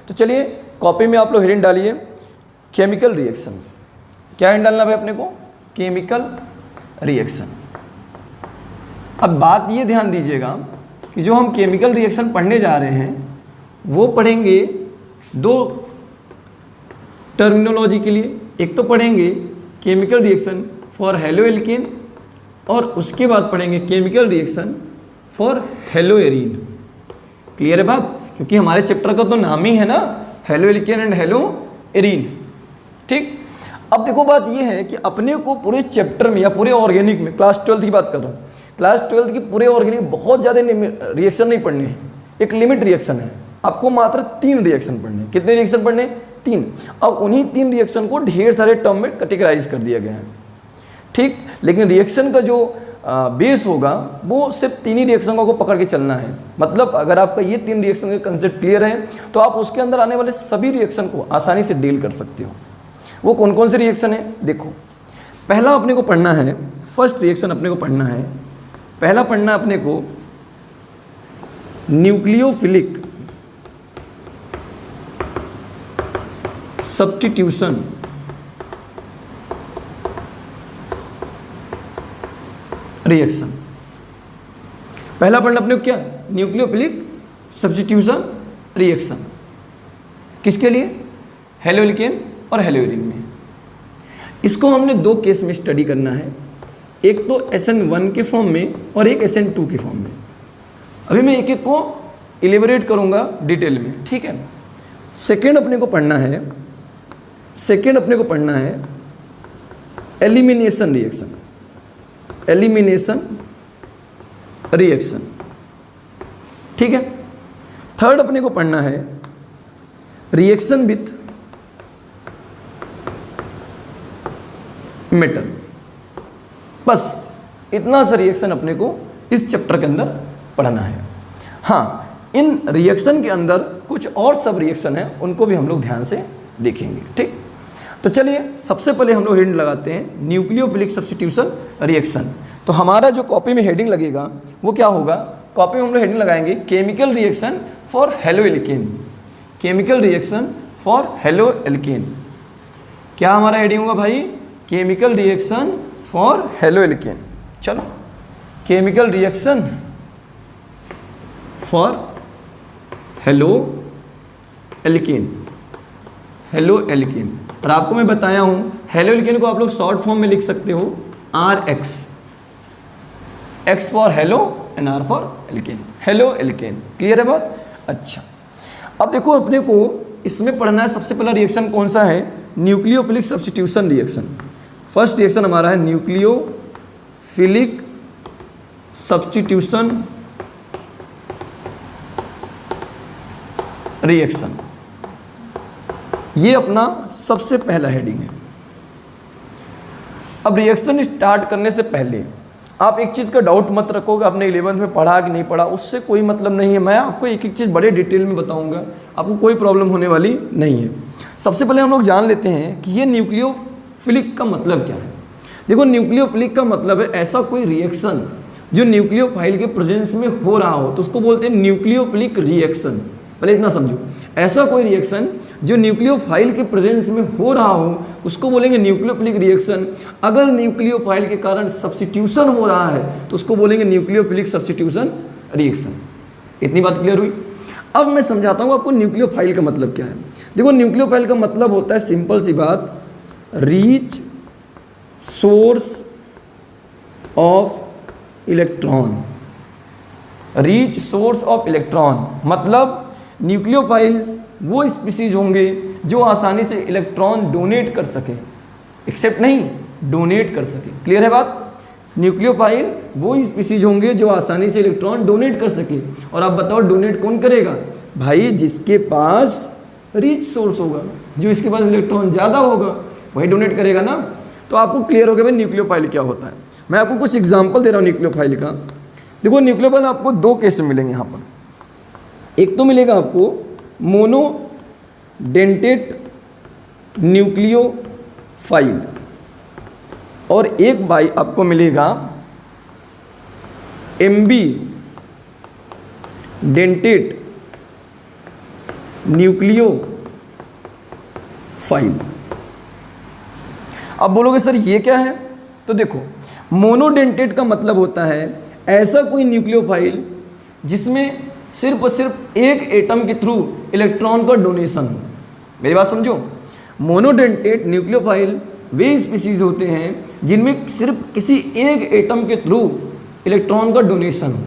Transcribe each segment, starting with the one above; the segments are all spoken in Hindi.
तो चलिए कॉपी में आप लोग हेडिंग डालिए केमिकल रिएक्शन। क्या हेडिंग डालना भाई अपने को? Chemical reaction. अब बात ये ध्यान दीजिएगा कि जो हम केमिकल रिएक्शन पढ़ने जा रहे हैं वो पढ़ेंगे दो टर्मिनोलॉजी के लिए। एक तो पढ़ेंगे chemical reaction for haloalkane और उसके बाद पढ़ेंगे chemical reaction for hello arene. Clear है बात? क्योंकि हमारे चैप्टर का तो नाम ही है ना halo alkane and hello arene. ठीक, अब देखो बात ये है कि अपने को पूरे चैप्टर में या पूरे ऑर्गेनिक में, क्लास 12 की बात कर रहा हूँ, क्लास 12 की पूरे ऑर्गेनिक बहुत ज़्यादा रिएक्शन नहीं पढ़ने हैं, एक लिमिट रिएक्शन है। आपको मात्र 3 रिएक्शन पढ़ने। कितने रिएक्शन पढ़ने? 3। अब उन्हीं 3 रिएक्शन को ढेर सारे टर्म में कैटेगराइज कर दिया गया है। ठीक, लेकिन रिएक्शन का जो बेस होगा वो सिर्फ 3 ही रिएक्शन को पकड़ के चलना है। मतलब अगर आपका ये 3 रिएक्शन का कंसेप्ट क्लियर है तो आप उसके अंदर आने वाले सभी रिएक्शन को आसानी से डील कर सकते हो। वो कौन कौन से रिएक्शन है देखो। पहला अपने को पढ़ना है, फर्स्ट रिएक्शन अपने को पढ़ना है, पहला पढ़ना अपने को न्यूक्लियोफिलिक सब्स्टिट्यूशन रिएक्शन। पहला पढ़ना अपने को क्या? Nucleophilic substitution reaction. किसके लिए? हेलो एल्केन और हेलो एरीन में। इसको हमने 2 केस में स्टडी करना है, एक तो SN1 के फॉर्म में और एक SN2 के फॉर्म में। अभी मैं एक एक को इलेबोरेट करूंगा डिटेल में, ठीक है। सेकेंड अपने को पढ़ना है एलिमिनेशन रिएक्शन, एलिमिनेशन रिएक्शन, ठीक है। थर्ड अपने को पढ़ना है रिएक्शन विथ मेटल। बस इतना सा रिएक्शन अपने को इस चैप्टर के अंदर पढ़ना है। हाँ, इन रिएक्शन के अंदर कुछ और सब रिएक्शन है, उनको भी हम लोग ध्यान से देखेंगे, ठीक। तो चलिए सबसे पहले हम लोग हेडिंग लगाते हैं न्यूक्लियोफिलिक सब्स्टिट्यूशन रिएक्शन। तो हमारा जो कॉपी में हेडिंग लगेगा वो क्या होगा? कॉपी में हम लोग हेडिंग लगाएंगे chemical reaction for haloalkane, chemical reaction for haloalkane. क्या हमारा हेडिंग होगा भाई? Chemical reaction for haloalkane. चलो, chemical reaction for haloalkane, halo alkane. और आपको मैं बताया हूं हेलो एल्केन को आप लोग शॉर्ट फॉर्म में लिख सकते हो RX, X for halo and R for alkane, hello alkane. Clear है बात? अच्छा, अब देखो अपने को इसमें पढ़ना है सबसे पहला रिएक्शन कौन सा है? Nucleophilic substitution reaction. First reaction हमारा है न्यूक्लियोफिलिक सब्स्टिट्यूशन रिएक्शन। ये अपना सबसे पहला हेडिंग है। अब रिएक्शन स्टार्ट करने से पहले आप एक चीज़ का डाउट मत रखोगे आपने 11th में पढ़ा कि नहीं पढ़ा, उससे कोई मतलब नहीं है। मैं आपको एक एक चीज़ बड़े डिटेल में बताऊंगा, आपको कोई प्रॉब्लम होने वाली नहीं है। सबसे पहले हम लोग जान लेते हैं कि ये न्यूक्लियोफिलिक का मतलब क्या है। देखो, न्यूक्लियोफिलिक का मतलब है ऐसा कोई रिएक्शन जो न्यूक्लियोफाइल के प्रेजेंस में हो रहा हो, तो उसको बोलते हैं न्यूक्लियोफिलिक रिएक्शन। पहले इतना समझो, ऐसा कोई रिएक्शन जो न्यूक्लियोफाइल के प्रेजेंस में हो रहा हो उसको बोलेंगे न्यूक्लियोफिलिक रिएक्शन। अगर न्यूक्लियोफाइल के कारण सब्स्टिट्यूशन हो रहा है तो उसको बोलेंगे न्यूक्लियोफिलिक सब्स्टिट्यूशन रिएक्शन। इतनी बात क्लियर हुई? अब मैं समझाता हूँ आपको न्यूक्लियोफाइल का मतलब क्या है। देखो, न्यूक्लियोफाइल का मतलब होता है सिंपल सी बात, reach source of electron, reach source of electron. मतलब न्यूक्लियोफाइल वो स्पीसीज होंगे जो आसानी से इलेक्ट्रॉन डोनेट कर सके, एक्सेप्ट नहीं, डोनेट कर सके। क्लियर है बात? न्यूक्लियोफाइल वो स्पीसीज होंगे जो आसानी से इलेक्ट्रॉन डोनेट कर सके। और आप बताओ डोनेट कौन करेगा? भाई जिसके पास रिच सोर्स होगा, जो इसके पास इलेक्ट्रॉन ज़्यादा होगा वही डोनेट करेगा ना। तो आपको क्लियर हो गया भाई न्यूक्लियोफाइल क्या होता है। मैं आपको कुछ एग्जाम्पल दे रहा हूँ न्यूक्लियोफाइल का। देखो, न्यूक्लियोफाइल आपको 2 केस में मिलेंगे यहाँ पर। एक तो मिलेगा आपको मोनोडेंटेट न्यूक्लियोफाइल और एक बाई आपको मिलेगा एम्बी डेंटेट न्यूक्लियोफाइल। अब बोलोगे सर ये क्या है, तो देखो मोनोडेंटेट का मतलब होता है ऐसा कोई न्यूक्लियोफाइल जिसमें सिर्फ और सिर्फ एक एटम के थ्रू इलेक्ट्रॉन का डोनेशन हो। मेरी बात समझो, मोनोडेंटेट न्यूक्लियोफाइल वे स्पीसीज होते हैं जिनमें सिर्फ किसी एक एटम के थ्रू इलेक्ट्रॉन का डोनेशन हो।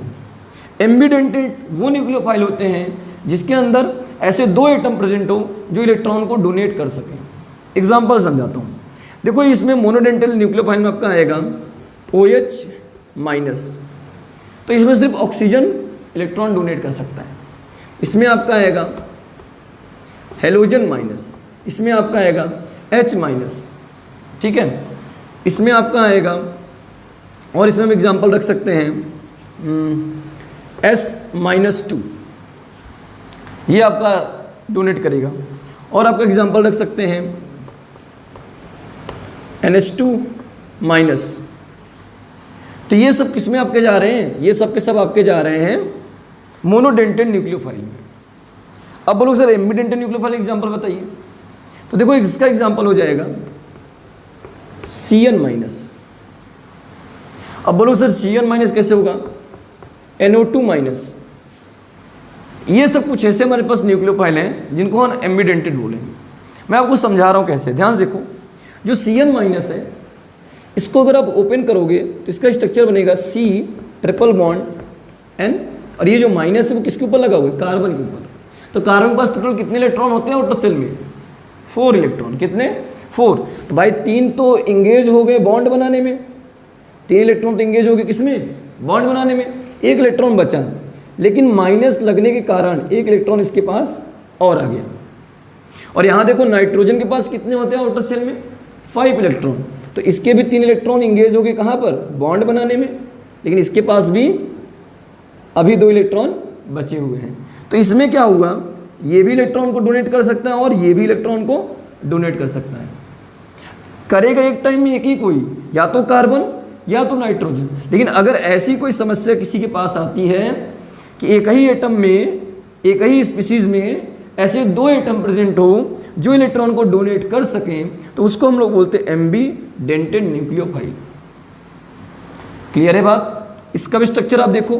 एम्बीडेंटेट वो न्यूक्लियोफाइल होते हैं जिसके अंदर ऐसे दो एटम प्रेजेंट हो जो इलेक्ट्रॉन को डोनेट कर सकें। एग्जाम्पल समझाता हूँ, देखो इसमें मोनोडेंटल न्यूक्लियोफाइल में आपका आएगा OH माइनस, तो इसमें सिर्फ ऑक्सीजन इलेक्ट्रॉन डोनेट कर सकता है। इसमें आपका आएगा हेलोजन माइनस, इसमें आपका आएगा H माइनस, ठीक है। इसमें आपका आएगा, और इसमें हम एग्जाम्पल रख सकते हैं S-2, ये आपका डोनेट करेगा। और आपका एग्जाम्पल रख सकते हैं NH2 माइनस। तो ये सब किस में आपके जा रहे हैं, ये सब के सब आपके जा रहे हैं मोनोडेंटेट न्यूक्लियोफाइल में। अब बोलो सर एम्बीडेंटेट न्यूक्लियोफाइल एग्जाम्पल बताइए, तो देखो इसका एग्जाम्पल हो जाएगा Cn माइनस। अब बोलो सर Cn माइनस कैसे होगा, NO2 माइनस। ये सब कुछ ऐसे हमारे पास न्यूक्लियोफाइल हैं जिनको हम एम्बीडेंटेड बोलेंगे। मैं आपको समझा रहा हूँ कैसे, ध्यान से देखो। जो Cn माइनस है इसको अगर आप ओपन करोगे तो इसका स्ट्रक्चर बनेगा C ट्रिपल बॉन्ड N, और ये जो माइनस है वो किसके ऊपर लगा हुआ है, कार्बन के ऊपर। तो कार्बन के पास टोटल कितने इलेक्ट्रॉन होते हैं आउटर सेल में, 4 इलेक्ट्रॉन। कितने, 4। तो भाई 3 तो इंगेज हो गए बॉन्ड बनाने में, 3 इलेक्ट्रॉन तो इंगेज हो गए किसमें, बॉन्ड बनाने में। 1 इलेक्ट्रॉन बचा, लेकिन माइनस लगने के कारण 1 इलेक्ट्रॉन इसके पास और आ गया। और यहाँ देखो नाइट्रोजन के पास कितने होते हैं आउटर सेल में, 5 इलेक्ट्रॉन। तो इसके भी 3 इलेक्ट्रॉन इंगेज हो गए कहाँ पर, बॉन्ड बनाने में, लेकिन इसके पास भी अभी 2 इलेक्ट्रॉन बचे हुए हैं। तो इसमें क्या हुआ, ये भी इलेक्ट्रॉन को डोनेट कर सकता है और ये भी इलेक्ट्रॉन को डोनेट कर सकता है। करेगा एक टाइम में एक ही कोई, या तो कार्बन या तो नाइट्रोजन। लेकिन अगर ऐसी कोई समस्या किसी के पास आती है कि एक ही एटम में, एक ही स्पीसीज में ऐसे 2 एटम प्रेजेंट हो जो इलेक्ट्रॉन को डोनेट कर सकें, तो उसको हम लोग बोलते हैं एम्बीडेंटेड न्यूक्लियोफाइल। क्लियर है बात। इसका भी स्ट्रक्चर आप देखो,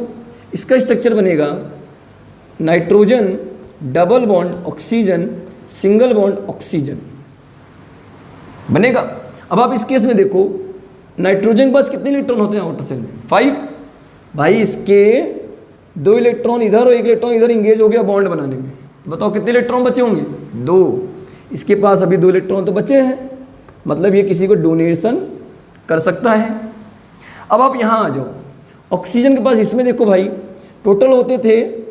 इसका स्ट्रक्चर बनेगा nitrogen double bond oxygen single bond oxygen बनेगा। अब आप इस केस में देखो, नाइट्रोजन के पास कितने इलेक्ट्रॉन होते हैं आउटर सेल में, 5। भाई इसके 2 इलेक्ट्रॉन इधर और 1 इलेक्ट्रॉन इधर इंगेज हो गया बॉन्ड बनाने में, बताओ कितने इलेक्ट्रॉन बचे होंगे, 2। इसके पास अभी 2 इलेक्ट्रॉन तो बचे हैं, मतलब ये किसी को डोनेशन कर सकता है। अब आप यहाँ आ जाओ, ऑक्सीजन के पास इसमें देखो भाई टोटल होते थे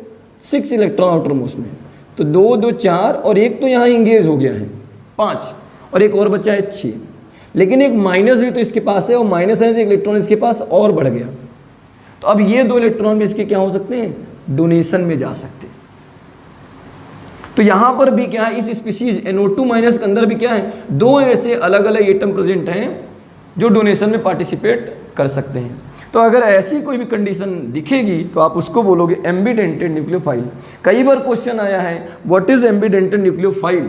6 इलेक्ट्रॉन आउटर मोस्ट में, तो 2 2 4 और 1 तो यहाँ इंगेज हो गया है 5, और एक और बचा है 6। लेकिन एक माइनस भी तो इसके पास है, और माइनस है तो 1 इलेक्ट्रॉन इसके पास और बढ़ गया। तो अब ये 2 इलेक्ट्रॉन भी इसके क्या हो सकते हैं, डोनेशन में जा सकते हैं। तो यहाँ पर भी क्या है, इस स्पीसीज NO2 माइनस के अंदर भी क्या है, 2 ऐसे अलग अलग एटम प्रेजेंट हैं जो डोनेशन में पार्टिसिपेट कर सकते हैं। तो अगर ऐसी कोई भी कंडीशन दिखेगी तो आप उसको बोलोगे एम्बीडेंटेड न्यूक्लियोफाइल। कई बार क्वेश्चन आया है व्हाट इज एम्बीडेंटेड न्यूक्लियोफाइल,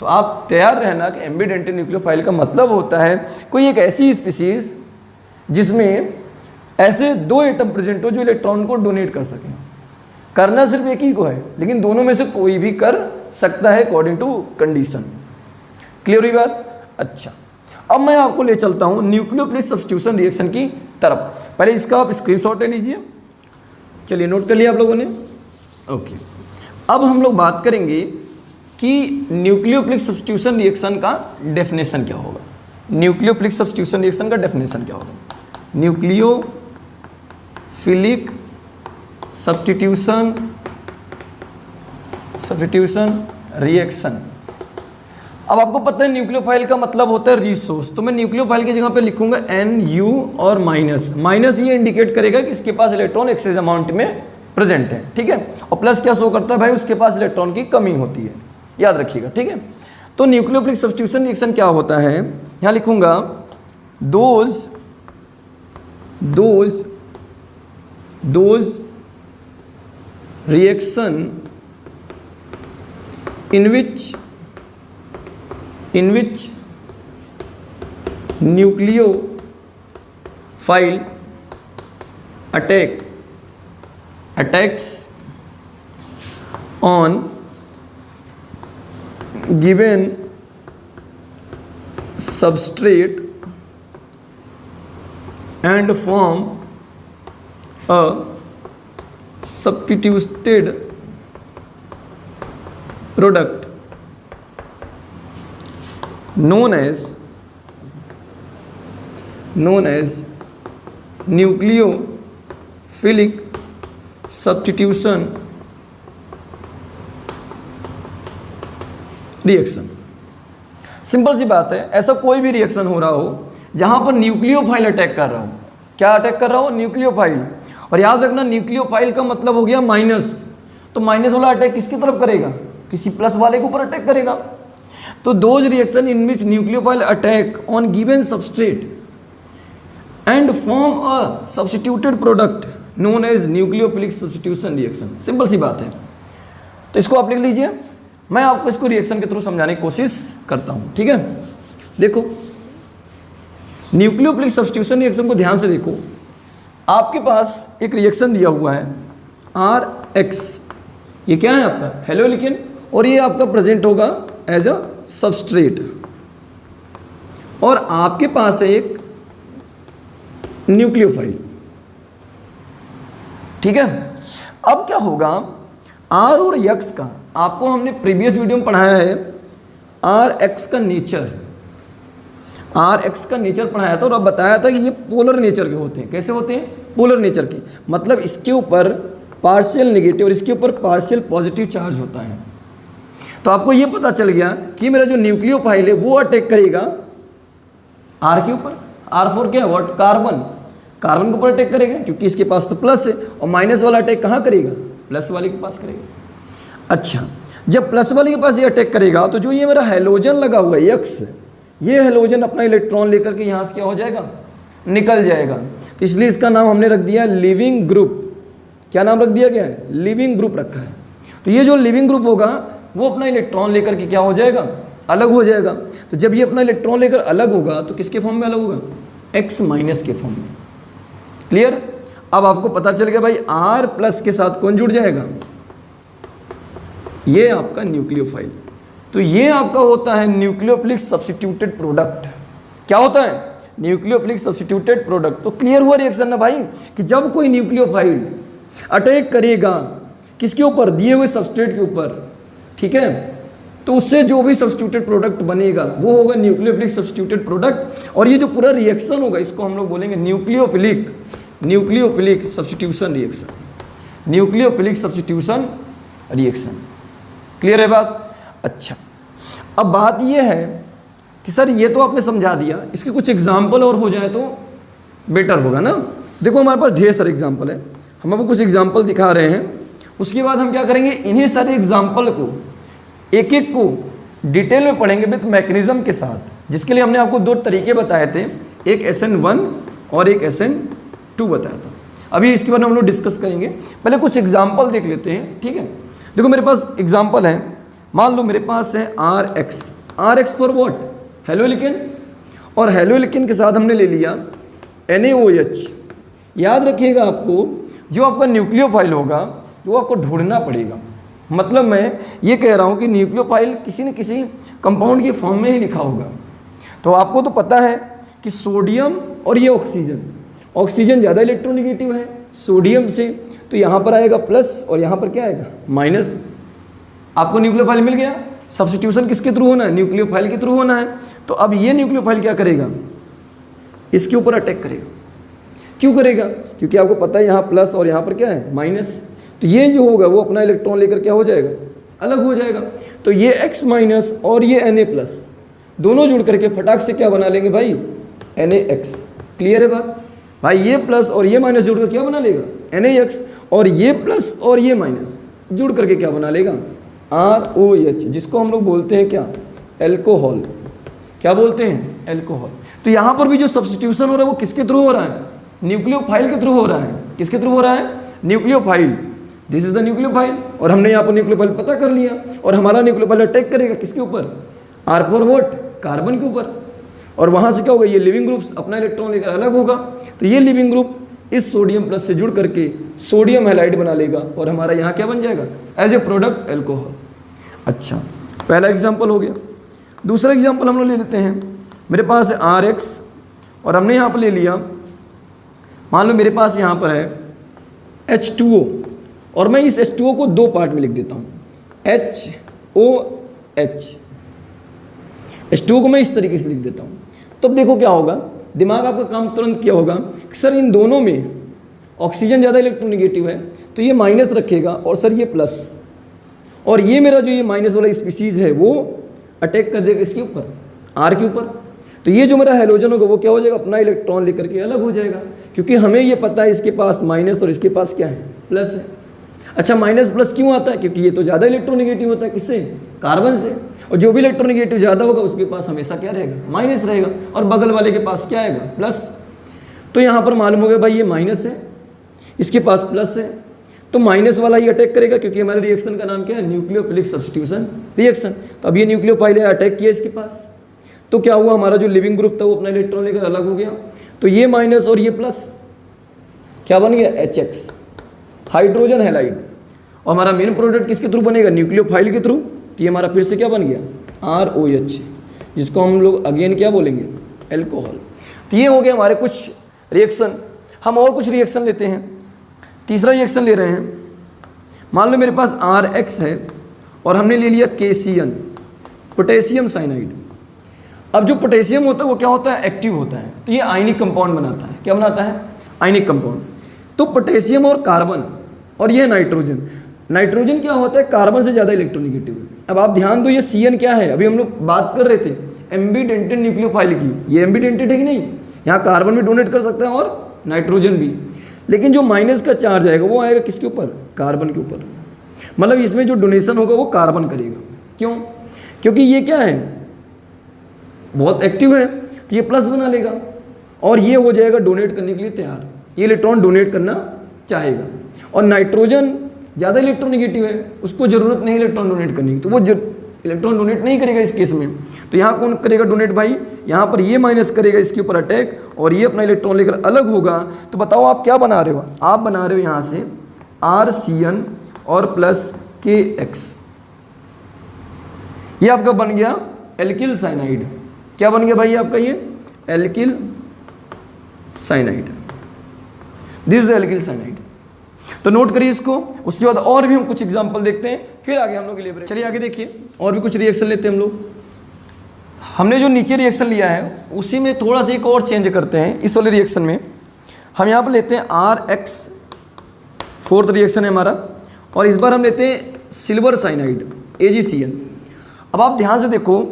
तो आप तैयार रहना कि एम्बीडेंटेड न्यूक्लियोफाइल का मतलब होता है कोई एक ऐसी स्पीसीज जिसमें ऐसे 2 एटम प्रेजेंट हो जो इलेक्ट्रॉन को डोनेट कर सकें। करना सिर्फ एक ही को है, लेकिन दोनों में से कोई भी कर सकता है अकॉर्डिंग टू कंडीशन। क्लियर हुई बात। अच्छा, अब मैं आपको ले चलता हूं न्यूक्लियोफिलिक सब्स्टिट्यूशन रिएक्शन की तरफ। पहले इसका आप स्क्रीनशॉट ले लीजिए। चलिए नोट कर लिया आप लोगों ने, ओके। अब हम लोग बात करेंगे कि न्यूक्लियोफिलिक सब्स्टिट्यूशन रिएक्शन का डेफिनेशन क्या होगा। न्यूक्लियोफिलिक सब्स्टिट्यूशन रिएक्शन का डेफिनेशन क्या होगा, न्यूक्लियोफिलिक सब्स्टिट्यूशन रिएक्शन। अब आपको पता है न्यूक्लियोफाइल का मतलब होता है रिसोर्स, तो मैं न्यूक्लियोफाइल की जगह पे लिखूंगा NU और माइनस। माइनस ये इंडिकेट करेगा कि इसके पास इलेक्ट्रॉन एक्सेस अमाउंट में प्रेजेंट है, ठीक है। और प्लस क्या शो करता है भाई, उसके पास इलेक्ट्रॉन की कमी होती है, याद रखिएगा, ठीक है। तो न्यूक्लियोफिलिक सब्स्टिट्यूशन रिएक्शन क्या होता है, यहाँ लिखूंगा those reaction in which nucleophile attacks on given substrate and form a substituted product known as nucleophilic substitution reaction. Simple सी बात है, ऐसा कोई भी रिएक्शन हो रहा हो जहां पर न्यूक्लियोफाइल अटैक कर रहा हो। क्या अटैक कर रहा हो? न्यूक्लियोफाइल। और याद रखना न्यूक्लियोफाइल का मतलब हो गया माइनस, तो माइनस वाला अटैक किसकी तरफ करेगा? किसी प्लस वाले के ऊपर अटैक करेगा। तो those reaction in which nucleophile attack on given substrate and form a substituted product known as nucleophilic substitution reaction. Simple सी बात है, तो इसको आप लिख लीजिए, मैं आपको इसको रिएक्शन के थ्रू समझाने की कोशिश करता हूं। ठीक है, देखो न्यूक्लियोफिलिक सब्स्टिट्यूशन रिएक्शन को ध्यान से देखो। आपके पास एक रिएक्शन दिया हुआ है RX, ये क्या है आपका? हेलोलिकिन, और ये आपका प्रेजेंट होगा एज अ सबस्ट्रेट, और आपके पास है एक न्यूक्लियोफाइल। ठीक है, अब क्या होगा? R और X का आपको हमने प्रीवियस वीडियो में पढ़ाया है, RX का नेचर, RX का नेचर पढ़ाया था और अब बताया था कि ये पोलर नेचर के होते हैं। कैसे होते हैं? पोलर नेचर के, मतलब इसके ऊपर पार्शियल नेगेटिव और इसके ऊपर पार्शियल पॉजिटिव चार्ज होता है। तो आपको ये पता चल गया कि मेरा जो न्यूक्लियोफाइल है वो अटैक करेगा R के ऊपर। R4 क्या है? व्हाट? कार्बन। कार्बन के ऊपर अटैक करेगा क्योंकि इसके पास तो प्लस है, और माइनस वाला अटैक कहाँ करेगा? प्लस वाले के पास करेगा। अच्छा, जब प्लस वाले के पास ये अटैक करेगा तो जो ये मेरा हेलोजन लगा हुआ है X, ये हेलोजन अपना इलेक्ट्रॉन लेकर के यहाँ से क्या हो जाएगा? निकल जाएगा। तो इसलिए इसका नाम हमने रख दिया लिविंग ग्रुप। क्या नाम रख दिया गया है? लिविंग ग्रुप रखा है। तो ये जो लिविंग ग्रुप होगा वो अपना इलेक्ट्रॉन लेकर के क्या हो जाएगा? अलग हो जाएगा। तो जब ये अपना इलेक्ट्रॉन लेकर अलग होगा तो किसके फॉर्म में अलग होगा? X माइनस के फॉर्म में। क्लियर? अब आपको पता चल गया भाई R प्लस के साथ कौन जुड़ जाएगा? ये आपका न्यूक्लियोफाइल। तो ये आपका होता है न्यूक्लियोफिलिक सब्स्टिट्यूटेड प्रोडक्ट। क्या होता है? Nucleophilic substituted product. तो क्लियर हुआ रिएक्शन ना भाई, कि जब कोई न्यूक्लियोफाइल अटैक करेगा किसके ऊपर? दिए हुए सबस्ट्रेट के ऊपर। ठीक है, तो उससे जो भी सब्स्टिट्यूटेड प्रोडक्ट बनेगा वो होगा न्यूक्लियोफिलिक सब्स्टिट्यूटेड प्रोडक्ट। और ये जो पूरा रिएक्शन होगा इसको हम लोग बोलेंगे nucleophilic substitution reaction. Nucleophilic substitution reaction. Clear है बात? अच्छा, अब बात ये है कि सर ये तो आपने समझा दिया, इसके कुछ एग्जाम्पल और हो जाए तो बेटर होगा ना। देखो हमारे पास ढेर सारे एग्जाम्पल है, हम आपको कुछ एग्जाम्पल दिखा रहे हैं। उसके बाद हम क्या करेंगे? इन्हीं सारे एग्जाम्पल को एक एक को डिटेल में पढ़ेंगे विथ मैकेनिज्म के साथ, जिसके लिए हमने आपको दो तरीके बताए थे, एक SN1 और एक SN2 बताया था। अभी इसके बारे में हम लोग डिस्कस करेंगे। पहले कुछ एग्जाम्पल देख लेते हैं। ठीक है, देखो मेरे पास एग्जाम्पल है, मान लो मेरे पास है RX फॉर व्हाट? हेलोलिकिन, और हेलोलिकिन के साथ हमने ले लिया NaOH। याद रखिएगा आपको, जो आपका न्यूक्लियोफाइल होगा वो आपको ढूंढना पड़ेगा। मतलब मैं ये कह रहा हूँ कि न्यूक्लियोफाइल किसी न किसी कंपाउंड के फॉर्म में ही लिखा होगा। तो आपको तो पता है कि सोडियम और ये ऑक्सीजन ज़्यादा इलेक्ट्रोनेगेटिव है सोडियम से, तो यहाँ पर आएगा प्लस और यहाँ पर क्या आएगा? माइनस। आपको न्यूक्लियोफाइल मिल गया। सब्स्टिट्यूशन किसके थ्रू होना है? न्यूक्लियोफाइल के थ्रू होना है। तो अब ये न्यूक्लियोफाइल क्या करेगा? इसके ऊपर अटैक करेगा। क्यों करेगा? क्योंकि आपको पता है यहाँ प्लस और यहाँ पर क्या है? माइनस। तो ये जो होगा वो अपना इलेक्ट्रॉन लेकर क्या हो जाएगा? अलग हो जाएगा। तो ये X माइनस और ये Na प्लस दोनों जुड़ करके फटाक से क्या बना लेंगे भाई? NaX। क्लियर है बात भाई? ये प्लस और ये माइनस जुड़कर क्या बना लेगा? NaX। और ये प्लस और ये माइनस जुड़ करके क्या बना लेगा? ROH, जिसको हम लोग बोलते हैं क्या? एल्कोहल। क्या बोलते हैं? एल्कोहल। तो यहाँ पर भी जो सब्स्टिट्यूशन हो रहा है वो किसके थ्रू हो रहा है? न्यूक्लियोफाइल के थ्रू हो रहा है। किसके थ्रू हो रहा है? Nucleophile. This is the nucleophile, और हमने यहाँ पर न्यूक्लियोफाइल पता कर लिया, और हमारा न्यूक्लियोफाइल अटैक करेगा किसके ऊपर, R फॉर व्हाट, कार्बन के ऊपर, और वहाँ से क्या होगा, ये लिविंग ग्रुप्स अपना इलेक्ट्रॉन लेकर अलग होगा, तो ये लिविंग ग्रुप इस सोडियम प्लस से जुड़ करके सोडियम हैलाइड बना लेगा, और हमारा यहाँ क्या बन जाएगा, एज ए प्रोडक्ट एल्कोहल। अच्छा, पहला एग्जाम्पल हो गया। दूसरा एग्जाम्पल हम लोग ले लेते हैं, मेरे पास है RX, और हमने यहाँ पर ले लिया, मान लो मेरे पास यहाँ पर है H2O, और मैं इस H2O को दो पार्ट में लिख देता हूँ, HOH। H2O को मैं इस तरीके से लिख देता हूँ। तब देखो क्या होगा, दिमाग आपका काम तुरंत क्या होगा कि सर इन दोनों में ऑक्सीजन ज़्यादा इलेक्ट्रोनेगेटिव है, तो ये माइनस रखेगा, और सर ये प्लस, और ये मेरा जो ये माइनस वाला स्पीसीज है वो अटैक कर देगा इसके ऊपर, R के ऊपर, तो ये जो मेरा हैलोजन होगा वो क्या हो जाएगा, अपना इलेक्ट्रॉन लेकर के अलग हो जाएगा, क्योंकि हमें ये पता है इसके पास माइनस और इसके पास क्या है, प्लस है। अच्छा, माइनस प्लस क्यों आता है, क्योंकि ये तो ज़्यादा इलेक्ट्रोनेगेटिव होता है, किससे, कार्बन से, और जो भी इलेक्ट्रोनेगेटिव ज़्यादा होगा उसके पास हमेशा क्या रहेगा, माइनस रहेगा, और बगल वाले के पास क्या आएगा, प्लस। तो यहाँ पर मालूम हो गया भाई ये माइनस है, इसके पास प्लस है, तो माइनस वाला ही अटैक करेगा, क्योंकि हमारे रिएक्शन का नाम क्या है, न्यूक्लियोफिलिक सब्स्टिट्यूशन रिएक्शन। तो अब ये न्यूक्लियोफाइल अटैक किया इसके पास, तो क्या हुआ, हमारा जो लिविंग ग्रुप था वो अपना इलेक्ट्रॉन लेकर अलग हो गया, तो ये माइनस और ये प्लस क्या बन गया, HX, हाइड्रोजन हैलाइड, और हमारा मेन प्रोडक्ट किसके थ्रू बनेगा, न्यूक्लियोफाइल के थ्रू, तो ये हमारा फिर से क्या बन गया, ROH, जिसको हम लोग अगेन क्या बोलेंगे, एल्कोहल। तो ये हो गया हमारे कुछ रिएक्शन। हम और कुछ रिएक्शन लेते हैं। तीसरा रिएक्शन ले रहे हैं, मान लो मेरे पास RX है और हमने ले लिया KCN, पोटेशियम साइनाइड। अब जो पोटेशियम होता है वो क्या होता है, एक्टिव होता है, तो ये आयनिक कंपाउंड बनाता है, क्या बनाता है, आयनिक कंपाउंड। तो पोटेशियम और कार्बन, और ये नाइट्रोजन, नाइट्रोजन क्या होता है, कार्बन से ज़्यादा इलेक्ट्रोनेगेटिव है। अब आप ध्यान दो, ये CN क्या है, अभी हम लोग बात कर रहे थे एम्बीडेंटेड न्यूक्लियोफाइल की, ये एम्बीडेंटेड है कि नहीं, यहाँ कार्बन भी डोनेट कर सकता है और नाइट्रोजन भी, लेकिन जो माइनस का चार्ज आएगा वो आएगा किसके ऊपर, कार्बन के ऊपर, मतलब इसमें जो डोनेशन होगा वो कार्बन करेगा। क्यों, क्योंकि ये क्या है, बहुत एक्टिव है, तो ये प्लस बना लेगा, और ये हो जाएगा डोनेट करने के लिए तैयार, ये इलेक्ट्रॉन डोनेट करना चाहेगा। और नाइट्रोजन ज़्यादा इलेक्ट्रोनेगेटिव है, उसको ज़रूरत नहीं इलेक्ट्रॉन डोनेट करने की, तो वो इलेक्ट्रॉन डोनेट नहीं करेगा इस केस में। तो यहाँ कौन करेगा डोनेट भाई, यहाँ पर ये माइनस करेगा इसके ऊपर अटैक, और ये अपना इलेक्ट्रॉन लेकर अलग होगा। तो बताओ आप क्या बना रहे हो, आप बना रहे हो यहाँ से RCN और प्लस KX, ये आपका बन गया एल्किल साइनाइड। क्या बन गया भाई आपका, ये alkyl cyanide, this is the alkyl cyanide. तो नोट करिए इसको। उसके बाद और भी हम कुछ एग्जांपल देखते हैं, फिर आगे हम लोग के लिए। चलिए आगे देखिए, और भी कुछ रिएक्शन लेते हैं हम लोग। हमने जो नीचे रिएक्शन लिया है उसी में थोड़ा सा एक और चेंज करते हैं। इस वाले रिएक्शन में हम यहाँ पर लेते हैं RX, फोर्थ रिएक्शन है हमारा, और इस बार हम लेते हैं सिल्वर साइनाइड AgCN। अब आप ध्यान से देखो,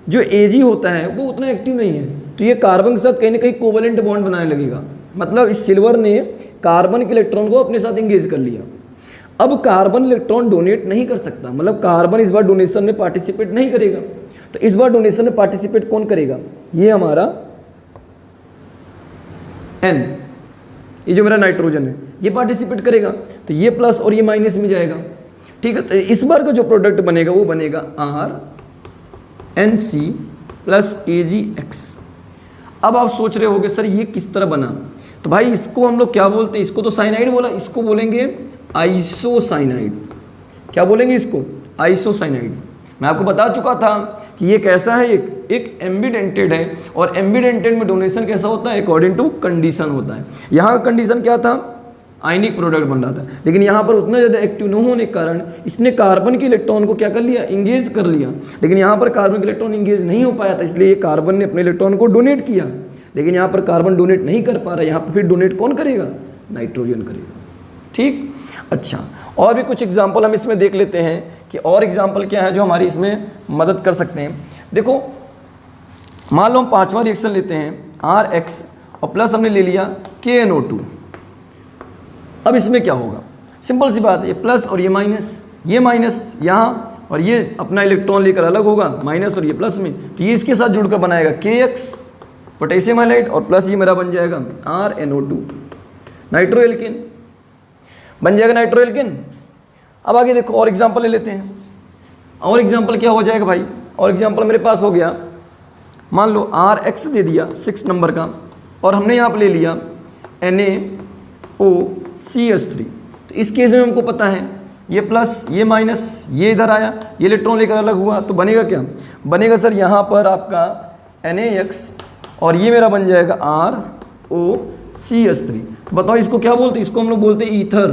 जो Ag होता है वो उतना एक्टिव नहीं है, तो ये कार्बन के साथ कहीं ना कहीं कोवेलेंट बॉन्ड बनाने लगेगा, मतलब इस सिल्वर ने कार्बन के इलेक्ट्रॉन को अपने साथ इंगेज कर लिया। अब कार्बन इलेक्ट्रॉन डोनेट नहीं कर सकता, मतलब कार्बन इस बार डोनेशन में पार्टिसिपेट नहीं करेगा, तो इस बार डोनेशन में पार्टिसिपेट कौन करेगा, ये हमारा N, ये जो मेरा नाइट्रोजन है ये पार्टिसिपेट करेगा, तो ये प्लस और ये माइनस में जाएगा। ठीक है, तो इस बार का जो प्रोडक्ट बनेगा वो बनेगा RNC प्लस AgX। अब आप सोच रहे होगे सर ये किस तरह बना, तो भाई इसको हम लोग क्या बोलते हैं, इसको तो साइनाइड बोला, इसको बोलेंगे आइसोसाइनाइड। क्या बोलेंगे इसको, आइसोसाइनाइड। मैं आपको बता चुका था कि ये कैसा है, एक एम्बीडेंटेड है, और एम्बीडेंटेड में डोनेशन कैसा होता है, अकॉर्डिंग टू कंडीशन होता है। यहाँ का कंडीशन क्या था, आयनिक प्रोडक्ट बन रहा था, लेकिन यहाँ पर उतना ज़्यादा एक्टिव न होने के कारण इसने कार्बन के इलेक्ट्रॉन को क्या कर लिया, इंगेज कर लिया, लेकिन यहाँ पर कार्बन के इलेक्ट्रॉन इंगेज नहीं हो पाया था, इसलिए ये कार्बन ने अपने इलेक्ट्रॉन को डोनेट किया, लेकिन यहाँ पर कार्बन डोनेट नहीं कर पा रहा, यहाँ पर फिर डोनेट कौन करेगा, नाइट्रोजन करेगा। ठीक, अच्छा, और भी कुछ एग्जाम्पल हम इसमें देख लेते हैं कि और एग्जाम्पल क्या है जो हमारी इसमें मदद कर सकते हैं। देखो, मान लो हम पांचवा रिएक्शन लेते हैं RX और प्लस हमने ले लिया KNO2। अब इसमें क्या होगा, सिंपल सी बात है, ये प्लस और ये माइनस यहाँ, और ये अपना इलेक्ट्रॉन लेकर अलग होगा, माइनस और ये प्लस में, तो ये इसके साथ जुड़कर बनाएगा KX पोटेशियम हाइलाइड, और प्लस ये मेरा बन जाएगा RNO2 नाइट्रो एल्केन, बन जाएगा नाइट्रो एल्केन। अब आगे देखो और एग्जाम्पल ले लेते हैं। और एग्जाम्पल क्या हो जाएगा भाई, और एग्जाम्पल मेरे पास हो गया, मान लो RX दे दिया 6 नंबर का, और हमने यहाँ पर ले लिया NaOCH3। तो इस केस में हमको पता है ये प्लस ये माइनस, ये इधर आया, ये इलेक्ट्रॉन लेकर अलग हुआ, तो बनेगा क्या, बनेगा सर यहाँ पर आपका NaX और ये मेरा बन जाएगा ROCH3। तो बताओ इसको क्या बोलते हैं, इसको हम लोग बोलते हैं ईथर।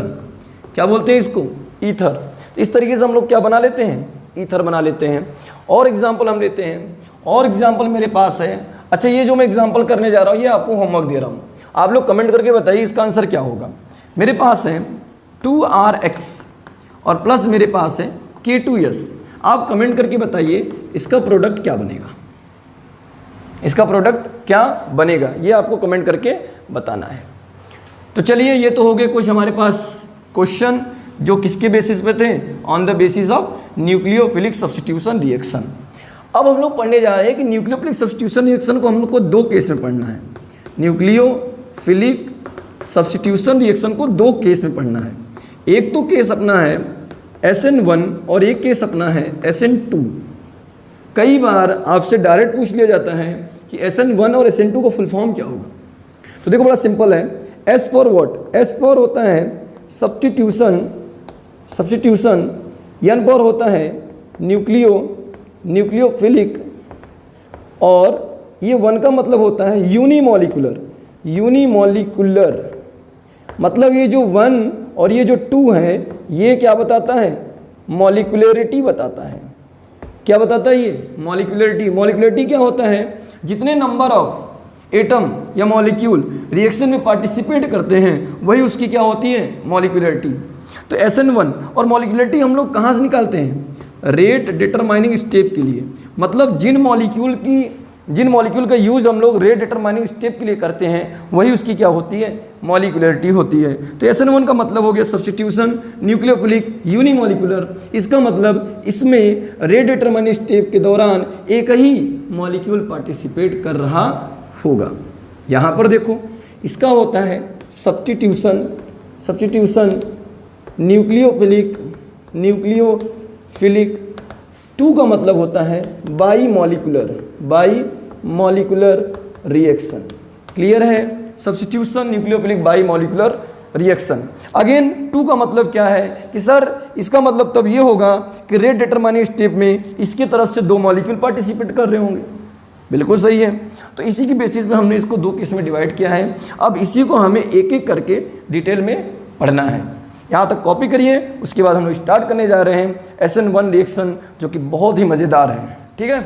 क्या बोलते हैं इसको, ईथर। तो इस तरीके से हम लोग क्या बना लेते हैं, ईथर बना लेते हैं। और एग्जाम्पल हम लेते हैं, और एग्जाम्पल मेरे पास है। अच्छा, ये जो मैं एग्जाम्पल करने जा रहा हूँ ये आपको होमवर्क दे रहा हूँ, आप लोग कमेंट करके बताइए इसका आंसर क्या होगा। मेरे पास है 2RX और प्लस मेरे पास है K2S। आप कमेंट करके बताइए इसका प्रोडक्ट क्या बनेगा, इसका प्रोडक्ट क्या बनेगा, ये आपको कमेंट करके बताना है। तो चलिए, ये तो हो गए कुछ हमारे पास क्वेश्चन जो किसके बेसिस पे थे, on the basis of nucleophilic substitution reaction. अब हम लोग पढ़ने जा रहे हैं कि न्यूक्लियोफिलिक सब्स्टिट्यूशन रिएक्शन को हम लोग को 2 केस में पढ़ना है। न्यूक्लियोफिलिक सब्स्टिट्यूशन रिएक्शन को 2 केस में पढ़ना है। एक तो केस अपना है SN1 और एक केस अपना है SN2। कई बार आपसे डायरेक्ट पूछ लिया जाता है कि SN1 और SN2 का फुल फॉर्म क्या होगा। तो देखो बड़ा सिंपल है, S for what, S for होता है सब्स्टिट्यूशन, N फॉर होता है न्यूक्लियोफिलिक, और ये 1 का मतलब होता है यूनिमॉलिकुलर। मतलब ये जो 1 और ये जो 2 है ये क्या बताता है, मॉलिकुलरिटी बताता है। क्या बताता है ये, मॉलिकुलरिटी। मॉलिकुलरिटी क्या होता है, जितने नंबर ऑफ एटम या मॉलिक्यूल रिएक्शन में पार्टिसिपेट करते हैं वही उसकी क्या होती है, मॉलिकुलरिटी। तो SN1 और मॉलिकुलरिटी हम लोग कहाँ से निकालते हैं, रेट डिटरमाइनिंग स्टेप के लिए। मतलब जिन मॉलिक्यूल का यूज हम लोग रेट डिटरमाइनिंग स्टेप के लिए करते हैं वही उसकी क्या होती है, मॉलिकुलरिटी होती है। तो SN1 का मतलब हो गया सब्स्टिट्यूशन, न्यूक्लियोफिलिक, यूनिमॉलिकुलर। इसका मतलब इसमें रेट डिटरमाइनिंग स्टेप के दौरान एक ही मॉलिक्यूल पार्टिसिपेट कर रहा होगा। यहाँ पर देखो इसका होता है सब्स्टिट्यूशन न्यूक्लियोफिलिक। 2 का मतलब होता है बाईमॉलिकुलर रिएक्शन। क्लियर है, सब्स्टिट्यूशन न्यूक्लियोफिलिक बाईमॉलिकुलर रिएक्शन। अगेन 2 का मतलब क्या है कि सर इसका मतलब तब ये होगा कि रेट डिटरमाइनिंग स्टेप में इसके तरफ से 2 मॉलिक्यूल पार्टिसिपेट कर रहे होंगे। बिल्कुल सही है। तो इसी की बेसिस पे हमने इसको 2 केस में डिवाइड किया है। अब इसी को हमें एक एक करके डिटेल में पढ़ना है। यहाँ तक कॉपी करिए, उसके बाद हम लोग स्टार्ट करने जा रहे हैं SN1 रिएक्शन, जो कि बहुत ही मज़ेदार है। ठीक है।